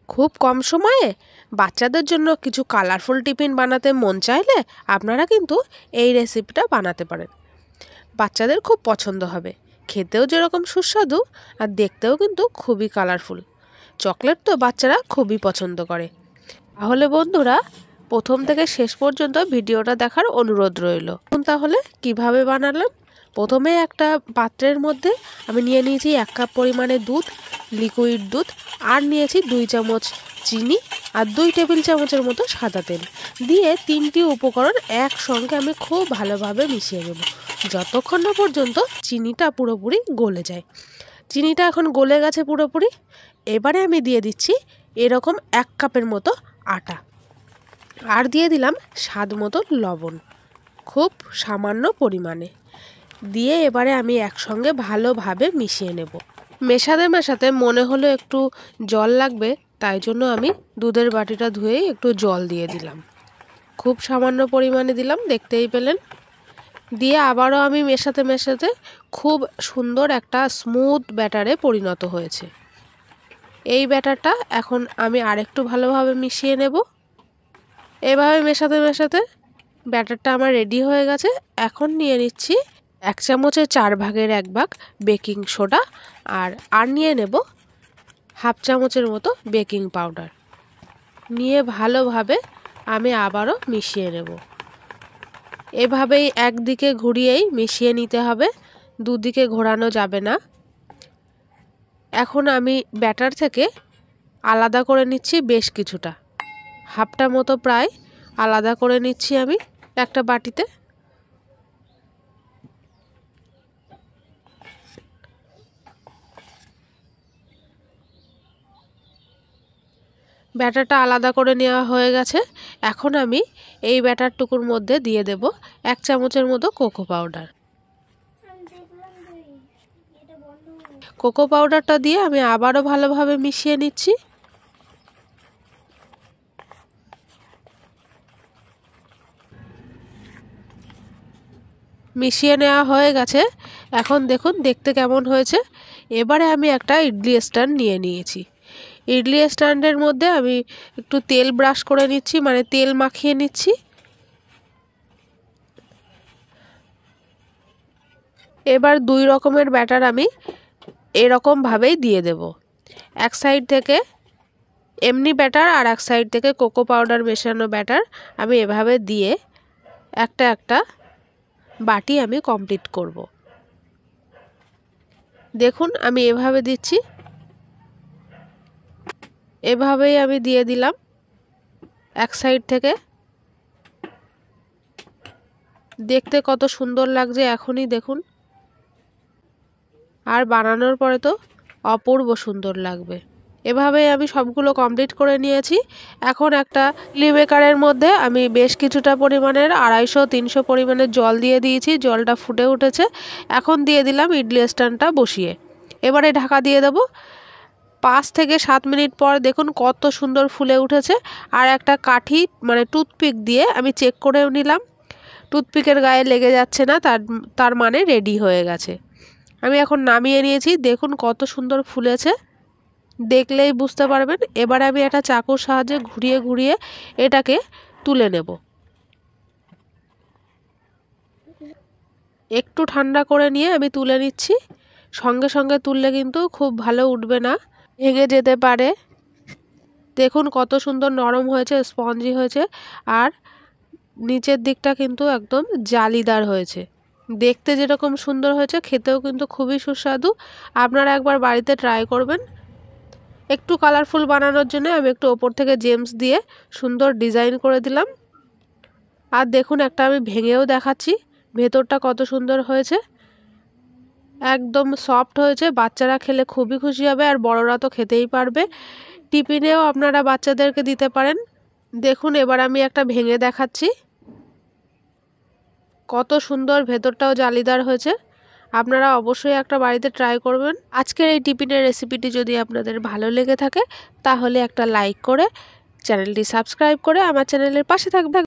খুব কম সময়ে বাচ্চাদের জন্য কিছু কালারফুল টিফিন বানাতে মন চাইলে আপনারা কিন্তু এই রেসিপিটা বানাতে পারেন। বাচ্চাদের খুব পছন্দ হবে, খেতেও যেরকম সুস্বাদু আর দেখতেও কিন্তু খুবই কালারফুল। চকলেট তো বাচ্চারা খুবই পছন্দ করে। তাহলে বন্ধুরা প্রথম থেকে শেষ পর্যন্ত ভিডিওটা দেখার অনুরোধ রইল। তাহলে কিভাবে বানালাম, প্রথমে একটা পাত্রের মধ্যে আমি নিয়ে নিয়েছি 1 কাপ পরিমাণে দুধ, লিকুইড দুধ, আর নিয়েছি 2 চামচ চিনি আর 2 টেবিল চামচের মতো সাদা তেল দিয়ে 3টি উপকরণ একসঙ্গে আমি খুব ভালোভাবে মিশিয়ে নেব যতক্ষণ না পর্যন্ত চিনিটা পুরোপুরি গলে যায়। চিনিটা এখন গলে গেছে পুরোপুরি। এবারে আমি দিয়ে দিচ্ছি এরকম 1 কাপের মতো আটা, আর দিয়ে দিলাম স্বাদ মতো লবণ, খুব সামান্য পরিমাণে দিয়ে এবারে আমি একসঙ্গে ভালোভাবে মিশিয়ে নেব। মেশাতে মনে হলো একটু জল লাগবে, তাই জন্য আমি দুধের বাটিটা ধুয়েই একটু জল দিয়ে দিলাম, খুব সামান্য পরিমাণে দিলাম, দেখতেই পেলেন। দিয়ে আবারও আমি মেশাতে খুব সুন্দর একটা স্মুথ ব্যাটারে পরিণত হয়েছে। এই ব্যাটারটা এখন আমি আরেকটু ভালোভাবে মিশিয়ে নেব। এভাবে মেশাতে ব্যাটারটা আমার রেডি হয়ে গেছে। এখন নিয়ে নিচ্ছি 1 চামচের 4 ভাগের 1 ভাগ বেকিং সোডা, আর নিয়ে নেব 1/2 চামচের মতো বেকিং পাউডার। নিয়ে ভালোভাবে আমি আবারও মিশিয়ে নেব। এভাবেই একদিকে ঘুরিয়েই মিশিয়ে নিতে হবে, দুদিকে ঘোরানো যাবে না। এখন আমি ব্যাটার থেকে আলাদা করে নিচ্ছি বেশ কিছুটা, হাফটা মতো প্রায় আলাদা করে নিচ্ছি আমি একটা বাটিতে। ব্যাটারটা আলাদা করে নেওয়া হয়ে গেছে। এখন আমি এই ব্যাটারটুকুর মধ্যে দিয়ে দেব 1 চামচের মতো কোকো পাউডার। কোকো পাউডারটা দিয়ে আমি আবারও ভালোভাবে মিশিয়ে নিচ্ছি। মিশিয়ে নেওয়া হয়ে গেছে। এখন দেখুন দেখতে কেমন হয়েছে। এবারে আমি একটা ইডলি স্ট্যান্ড নিয়ে নিয়েছি। ইডলি স্ট্যান্ডের মধ্যে আমি একটু তেল ব্রাশ করে নিচ্ছি, মানে তেল মাখিয়ে নিচ্ছি। এবার 2 রকমের ব্যাটার আমি এরকমভাবেই দিয়ে দেব। এক সাইড থেকে এমনি ব্যাটার আর এক সাইড থেকে কোকো পাউডার মেশানো ব্যাটার আমি এভাবে দিয়ে একটা বাটি আমি কমপ্লিট করব। দেখুন আমি এভাবে দিচ্ছি, এভাবেই আমি দিয়ে দিলাম এক সাইড থেকে। দেখতে কত সুন্দর লাগছে এখনই দেখুন, আর বানানোর পরে তো অপূর্ব সুন্দর লাগবে। এভাবেই আমি সবগুলো কমপ্লিট করে নিয়েছি। এখন একটা ইডলি মেকারের মধ্যে আমি বেশ কিছুটা পরিমাণের 250-300 পরিমাণের জল দিয়ে দিয়েছি। জলটা ফুটে উঠেছে। এখন দিয়ে দিলাম ইডলি স্ট্যান্ডটা বসিয়ে। এবারে ঢাকা দিয়ে দেব। 5 থেকে 7 মিনিট পর দেখুন কত সুন্দর ফুলে উঠেছে। আর একটা কাঠি মানে টুথপিক দিয়ে আমি চেক করেও নিলাম, টুথপিকের গায়ে লেগে যাচ্ছে না, তার মানে রেডি হয়ে গেছে। আমি এখন নামিয়ে নিয়েছি। দেখুন কত সুন্দর ফুলেছে, দেখলেই বুঝতে পারবেন। এবার আমি একটা চাকুর সাহায্যে ঘুরিয়ে এটাকে তুলে নেব। একটু ঠান্ডা করে নিয়ে আমি তুলে নিচ্ছি। সঙ্গে তুললে কিন্তু খুব ভালো উঠবে না, ভেঙে যেতে পারে। দেখুন কত সুন্দর নরম হয়েছে, স্পঞ্জি হয়েছে, আর নিচের দিকটা কিন্তু একদম জালিদার হয়েছে। দেখতে যেরকম সুন্দর হয়েছে, খেতেও কিন্তু খুবই সুস্বাদু। আপনারা একবার বাড়িতে ট্রাই করবেন। একটু কালারফুল বানানোর জন্য আমি একটু ওপর থেকে জেমস দিয়ে সুন্দর ডিজাইন করে দিলাম। আর দেখুন একটা আমি ভেঙেও দেখাচ্ছি, ভেতরটা কত সুন্দর হয়েছে, একদম সফট হয়েছে। বাচ্চারা খেলে খুবই খুশি হবে, আর বড়রা তো খেতেই পারবে। টিফিনেও আপনারা বাচ্চাদেরকে দিতে পারেন। দেখুন এবার আমি একটা ভেঙে দেখাচ্ছি, কত সুন্দর, ভেতরটাও জালিদার হয়েছে। আপনারা অবশ্যই একটা বাড়িতে ট্রাই করবেন। আজকের এই টিফিনের রেসিপিটি যদি আপনাদের ভালো লেগে থাকে তাহলে একটা লাইক করে চ্যানেলটি সাবস্ক্রাইব করে আমার চ্যানেলের পাশে থাকবেন।